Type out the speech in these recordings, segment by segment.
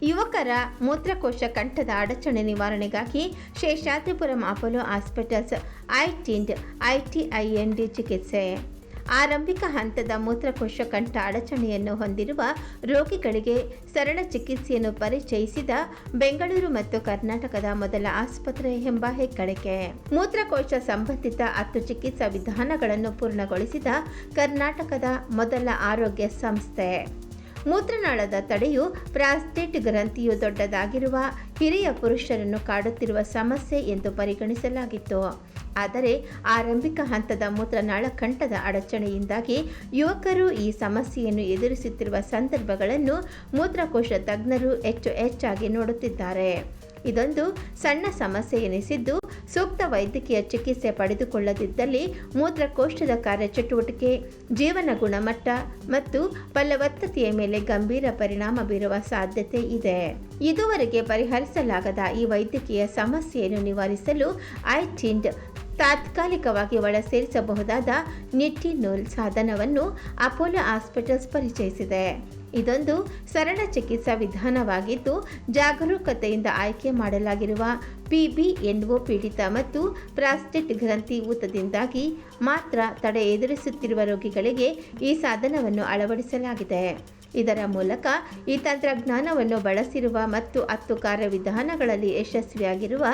ಯುವಕರ ಮೂತ್ರಕೋಶ ಕಂಠದ ಅಡಚಣೆ ನಿವಾರಣೆಗಾಗಿ ಶೇಷಾದ್ರಿಪುರಂ ಅಪೋಲೋ ಹಾಸ್ಪಿಟಲ್ಸ್ ITIND ಚಿಕಿತ್ಸೆ. ಆರಂಭಿಕ ಹಂತದ ಮೂತ್ರಕೋಶ ಕಂಠ ಅಡಚಣೆಯನ್ನು ಹೊಂದಿರುವ ರೋಗಿಗಳಿಗೆ ಸರಳ ಚಿಕಿತ್ಸೆಯನ್ನು ಪರಿಚಯಿಸಿದ ಬೆಂಗಳೂರು ಮತ್ತು ಕರ್ನಾಟಕದ ಮೊದಲ ಆಸ್ಪತ್ರೆ ಎಂಬ ಹೆಗ್ಗಳಿಕೆ. ಮೂತ್ರಕೋಶ ಸಂಬಂಧಿತ 10 ಚಿಕಿತ್ಸಾ ವಿಧಾನಗಳನ್ನು ಪೂರ್ಣಗೊಳಿಸಿದ ಕರ್ನಾಟಕದ ಮೊದಲ ಆರೋಗ್ಯ ಸಂಸ್ಥೆ. ಮೂತ್ರನಾಳದ ತಡೆಯು ಪ್ರಾಸ್ಟೇಟ್ ಗ್ರಂಥಿಯು ದೊಡ್ಡದಾಗಿರುವ ಹಿರಿಯ ಪುರುಷರನ್ನು ಕಾಡುತ್ತಿರುವ ಸಮಸ್ಯೆ ಎಂದು ಪರಿಗಣಿಸಲಾಗಿತ್ತು. ಆದರೆ ಆರಂಭಿಕ ಹಂತದ ಮೂತ್ರನಾಳ ಕಂಠದ ಅಡಚಣೆಯಿಂದಾಗಿ ಯುವಕರು ಈ ಸಮಸ್ಯೆಯನ್ನು ಎದುರಿಸುತ್ತಿರುವ ಸಂದರ್ಭಗಳನ್ನು ಮೂತ್ರಕೋಶ ತಜ್ಞರು ಹೆಚ್ಚಾಗಿ ನೋಡುತ್ತಿದ್ದಾರೆ. ಇದೊಂದು ಸಣ್ಣ ಸಮಸ್ಯೆ ಎನಿಸಿದ್ದು, ಸೂಕ್ತ ವೈದ್ಯಕೀಯ ಚಿಕಿತ್ಸೆ ಪಡೆದುಕೊಳ್ಳದಿದ್ದಲ್ಲಿ ಮೂತ್ರಕೋಶದ ಕಾರ್ಯಚಟುವಟಿಕೆ, ಜೀವನ ಗುಣಮಟ್ಟ ಮತ್ತು ಫಲವತ್ತತೆಯ ಮೇಲೆ ಗಂಭೀರ ಪರಿಣಾಮ ಬೀರುವ ಸಾಧ್ಯತೆ ಇದೆ. ಇದುವರೆಗೆ ಪರಿಹರಿಸಲಾಗದ ಈ ವೈದ್ಯಕೀಯ ಸಮಸ್ಯೆಯನ್ನು ನಿವಾರಿಸಲು ITIND ತಾತ್ಕಾಲಿಕವಾಗಿ ಒಳ ಸೇರಿಸಬಹುದಾದ ನಿಟಿನೋಲ್ ಸಾಧನವನ್ನು ಅಪೋಲೋ ಹಾಸ್ಪಿಟಲ್ಸ್ ಪರಿಚಯಿಸಿದೆ. ಇದೊಂದು ಸರಳ ಚಿಕಿತ್ಸಾ ವಿಧಾನವಾಗಿದ್ದು, ಜಾಗರೂಕತೆಯಿಂದ ಆಯ್ಕೆ ಮಾಡಲಾಗಿರುವ PBNO ಪೀಡಿತ ಮತ್ತು ಪ್ರಾಸ್ಟೇಟ್ ಗ್ರಂಥಿ ಊತದಿಂದಾಗಿ ಮಾತ್ರ ತಡೆ ಎದುರಿಸುತ್ತಿರುವ ರೋಗಿಗಳಿಗೆ ಈ ಸಾಧನವನ್ನು ಅಳವಡಿಸಲಾಗಿದೆ. ಇದರ ಮೂಲಕ ಈ ತಂತ್ರಜ್ಞಾನವನ್ನು ಬಳಸಿರುವ ಮತ್ತು 10 ಕಾರ್ಯವಿಧಾನಗಳಲ್ಲಿ ಯಶಸ್ವಿಯಾಗಿರುವ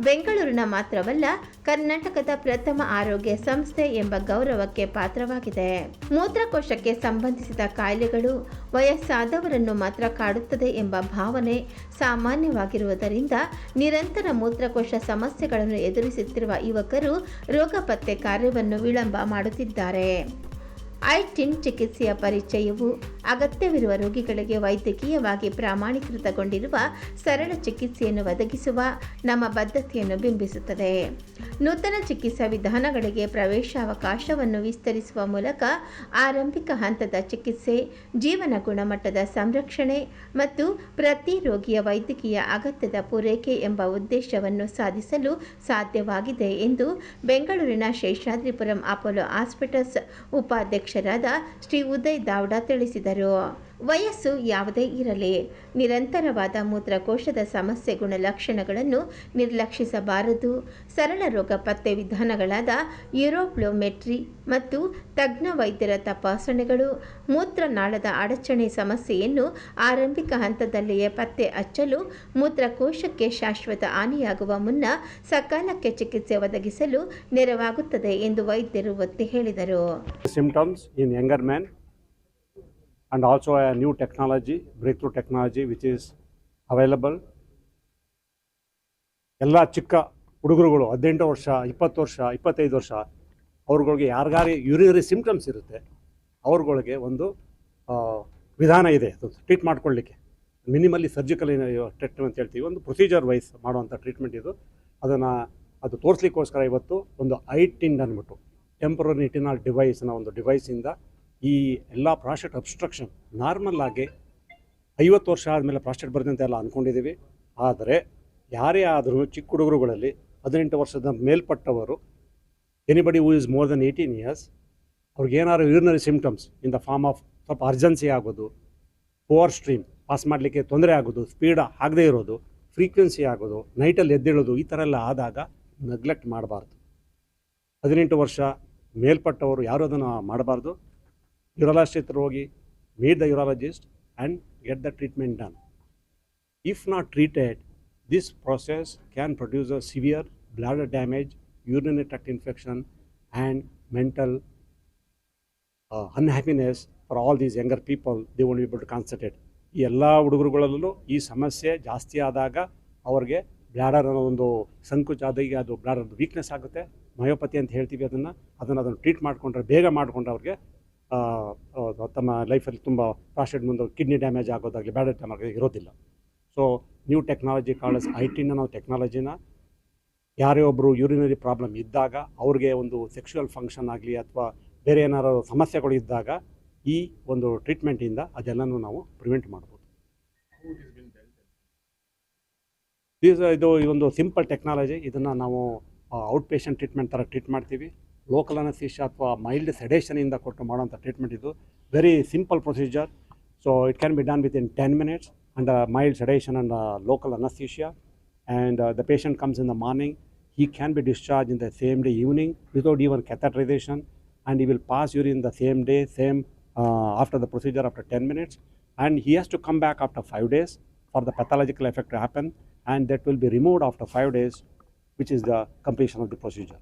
ಬೆಂಗಳೂರಿನ ಮಾತ್ರವಲ್ಲ, ಕರ್ನಾಟಕದ ಪ್ರಥಮ ಆರೋಗ್ಯ ಸಂಸ್ಥೆ ಎಂಬ ಗೌರವಕ್ಕೆ ಪಾತ್ರವಾಗಿದೆ. ಮೂತ್ರಕೋಶಕ್ಕೆ ಸಂಬಂಧಿಸಿದ ಕಾಯಿಲೆಗಳು ವಯಸ್ಸಾದವರನ್ನು ಮಾತ್ರ ಕಾಡುತ್ತದೆ ಎಂಬ ಭಾವನೆ ಸಾಮಾನ್ಯವಾಗಿರುವುದರಿಂದ ನಿರಂತರ ಮೂತ್ರಕೋಶ ಸಮಸ್ಯೆಗಳನ್ನು ಎದುರಿಸುತ್ತಿರುವ ಯುವಕರು ರೋಗ ಪತ್ತೆ ಕಾರ್ಯವನ್ನು ವಿಳಂಬ ಮಾಡುತ್ತಿದ್ದಾರೆ. ITIND ಚಿಕಿತ್ಸೆಯ ಪರಿಚಯವು ಅಗತ್ಯವಿರುವ ರೋಗಿಗಳಿಗೆ ವೈದ್ಯಕೀಯವಾಗಿ ಪ್ರಮಾಣೀಕೃತಗೊಂಡಿರುವ ಸರಳ ಚಿಕಿತ್ಸೆಯನ್ನು ಒದಗಿಸುವ ನಮ್ಮ ಬದ್ಧತೆಯನ್ನು ಬಿಂಬಿಸುತ್ತದೆ. ನೂತನ ಚಿಕಿತ್ಸಾ ವಿಧಾನಗಳಿಗೆ ಪ್ರವೇಶಾವಕಾಶವನ್ನು ವಿಸ್ತರಿಸುವ ಮೂಲಕ ಆರಂಭಿಕ ಹಂತದ ಚಿಕಿತ್ಸೆ, ಜೀವನ ಗುಣಮಟ್ಟದ ಸಂರಕ್ಷಣೆ ಮತ್ತು ಪ್ರತಿ ರೋಗಿಯ ವೈದ್ಯಕೀಯ ಅಗತ್ಯದ ಪೂರೈಕೆ ಎಂಬ ಉದ್ದೇಶವನ್ನು ಸಾಧಿಸಲು ಸಾಧ್ಯವಾಗಿದೆ ಎಂದು ಬೆಂಗಳೂರಿನ ಶೇಷಾದ್ರಿಪುರಂ ಅಪೋಲೋ ಹಾಸ್ಪಿಟಲ್ಸ್ ಉಪಾಧ್ಯಕ್ಷರಾದ ಶ್ರೀ ಉದಯ್ ದಾವ್ಡಾ ತಿಳಿಸಿದರು. ವಯಸ್ಸು ಯಾವುದೇ ಇರಲಿ, ನಿರಂತರವಾದ ಮೂತ್ರಕೋಶದ ಸಮಸ್ಯೆ ಗುಣಲಕ್ಷಣಗಳನ್ನು ನಿರ್ಲಕ್ಷಿಸಬಾರದು. ಸರಳ ರೋಗ ಪತ್ತೆ ವಿಧಾನಗಳಾದ ಯೂರೋಫ್ಲೋಮೆಟ್ರಿ ಮತ್ತು ತಜ್ಞ ವೈದ್ಯರ ತಪಾಸಣೆಗಳು ಮೂತ್ರನಾಳದ ಅಡಚಣೆ ಸಮಸ್ಯೆಯನ್ನು ಆರಂಭಿಕ ಹಂತದಲ್ಲಿಯೇ ಪತ್ತೆ ಹಚ್ಚಲು, ಮೂತ್ರಕೋಶಕ್ಕೆ ಶಾಶ್ವತ ಹಾನಿಯಾಗುವ ಮುನ್ನ ಸಕಾಲಕ್ಕೆ ಚಿಕಿತ್ಸೆ ಒದಗಿಸಲು ನೆರವಾಗುತ್ತದೆ ಎಂದು ವೈದ್ಯರು ಒತ್ತಿ ಹೇಳಿದರು. Symptoms in younger men and also a new technology, breakthrough technology which is available. ಎಲ್ಲ ಚಿಕ್ಕ ಹುಡುಗರುಗಳು 18 ವರ್ಷ, 20 ವರ್ಷ, 25 ವರ್ಷ ಅವ್ರುಗಳಿಗೆ ಯಾರಿಗಾರು ಯೂರಿನರಿ ಸಿಂಪ್ಟಮ್ಸ್ ಇರುತ್ತೆ, ಅವ್ರುಗಳಿಗೆ ಒಂದು ವಿಧಾನ ಇದೆ ಟ್ರೀಟ್ ಮಾಡ್ಕೊಳ್ಳಿಕ್ಕೆ. ಮಿನಿಮಲಿ ಸರ್ಜಿಕಲ್ ಟ್ರೀಟ್ಮೆಂಟ್ ಅಂತ ಹೇಳ್ತೀವಿ, ಒಂದು ಪ್ರೊಸೀಜರ್ ವೈಸ್ ಮಾಡುವಂಥ ಟ್ರೀಟ್ಮೆಂಟ್ ಇದು. ಅದು ತೋರಿಸ್ಲಿಕ್ಕೋಸ್ಕರ ಇವತ್ತು ಒಂದು ITIND ಅಂದ್ಬಿಟ್ಟು ಟೆಂಪರರಿ ನಿಟಿನಲ್ ಡಿವೈಸ್ನ ಒಂದು ಡಿವೈಸಿಂದ ಈ ಎಲ್ಲ ಪ್ರಾಸ್ಟೇಟ್ ಅಬ್ಸ್ಟ್ರಕ್ಷನ್ ನಾರ್ಮಲ್ ಆಗಿ 50 ವರ್ಷ ಆದಮೇಲೆ ಪ್ರಾಸ್ಟೇಟ್ ಬರುತ್ತೆ ಅಂತ ಎಲ್ಲ ಅಂದ್ಕೊಂಡಿದ್ದೀವಿ. ಆದರೆ ಯಾರೇ ಆದರೂ ಚಿಕ್ಕ ಹುಡುಗರುಗಳಲ್ಲಿ 18 ವರ್ಷದ ಮೇಲ್ಪಟ್ಟವರು, anybody who is more than 18 years, ಅವ್ರಿಗೇನಾದ್ರು urinary symptoms in the form of ಸ್ವಲ್ಪ ಅರ್ಜೆನ್ಸಿ ಆಗೋದು, ಪೋರ್ ಸ್ಟ್ರೀಮ್ ಪಾಸ್ ಮಾಡಲಿಕ್ಕೆ ತೊಂದರೆ ಆಗೋದು, ಸ್ಪೀಡ್ ಆಗದೇ ಇರೋದು, ಫ್ರೀಕ್ವೆನ್ಸಿ ಆಗೋದು, ನೈಟಲ್ಲಿ ಎದ್ದೇಳೋದು, ಈ ಥರ ಎಲ್ಲ ಆದಾಗ ನೆಗ್ಲೆಕ್ಟ್ ಮಾಡಬಾರ್ದು. 18 ವರ್ಷ ಮೇಲ್ಪಟ್ಟವರು ಯಾರು ಅದನ್ನು ಮಾಡಬಾರ್ದು. ಯೂರಾಲಜಿಸ್ಟ್ ಹತ್ರ ಹೋಗಿ meet the urologist and get the treatment done. If not treated, this process can produce a severe bladder damage, urinary tract infection and mental unhappiness for all these younger people. They won't be able to concentrate. ಈ ಎಲ್ಲ ಹುಡುಗರುಗಳಲ್ಲೂ ಈ ಸಮಸ್ಯೆ ಜಾಸ್ತಿ ಆದಾಗ ಅವ್ರಿಗೆ bladder ಅನ್ನೋ ಒಂದು ಸಂಕುಚ ಆದಾಗ ಅದು ಬ್ಲಾಡರ್ ವೀಕ್ನೆಸ್ ಆಗುತ್ತೆ, ಮಯೋಪತಿ ಅಂತ ಹೇಳ್ತೀವಿ. ಅದನ್ನು ಟ್ರೀಟ್ ಮಾಡಿಕೊಂಡ್ರೆ, ಬೇಗ ಮಾಡಿಕೊಂಡ್ರೆ ಅವ್ರಿಗೆ ತಮ್ಮ ಲೈಫಲ್ಲಿ ತುಂಬ ಪ್ರಾಸ್ಟೇಟ್ ಮುಂದೆ ಕಿಡ್ನಿ ಡ್ಯಾಮೇಜ್ ಆಗೋದಾಗಲಿ, ಬ್ಲಾಡರ್ ಡ್ಯಾಮೇಜ್ ಇರೋದಿಲ್ಲ. So new technology called ITIND ಅನ್ನೋ ಟೆಕ್ನಾಲಜಿನ ಯಾರೇ ಒಬ್ಬರು ಯೂರಿನರಿ ಪ್ರಾಬ್ಲಮ್ ಇದ್ದಾಗ, ಅವ್ರಿಗೆ ಒಂದು ಸೆಕ್ಷುವಲ್ ಫಂಕ್ಷನ್ ಆಗಲಿ ಅಥವಾ ಬೇರೆ ಏನಾರು ಸಮಸ್ಯೆಗಳು ಇದ್ದಾಗ ಈ ಒಂದು ಟ್ರೀಟ್ಮೆಂಟಿಂದ ಅದೆಲ್ಲನೂ ನಾವು ಪ್ರಿವೆಂಟ್ ಮಾಡ್ಬೋದು. ಇದು ಒಂದು ಸಿಂಪಲ್ ಟೆಕ್ನಾಲಜಿ. ಇದನ್ನು ನಾವು ಔಟ್ ಪೇಷಂಟ್ ಟ್ರೀಟ್ಮೆಂಟ್ ಥರ ಟ್ರೀಟ್ ಮಾಡ್ತೀವಿ. ಲೋಕಲ್ ಅನಸ್ಥೀಶಿಯಾ ಅಥವಾ ಮೈಲ್ಡ್ ಸೆಡೇಷನಿಂದ ಕೊಟ್ಟು ಮಾಡೋಂಥ ಟ್ರೀಟ್ಮೆಂಟ್ ಇದು. Very simple procedure. So it can be done with in 10 minutes. under mild sedation and local anesthesia, and the patient comes in the morning. He can be discharged in the same day evening without even catheterization, and he will pass urine the same day, after the procedure after 10 minutes, and he has to come back after 5 days for the pathological effect to happen, and that will be removed after 5 days, which is the completion of the procedure.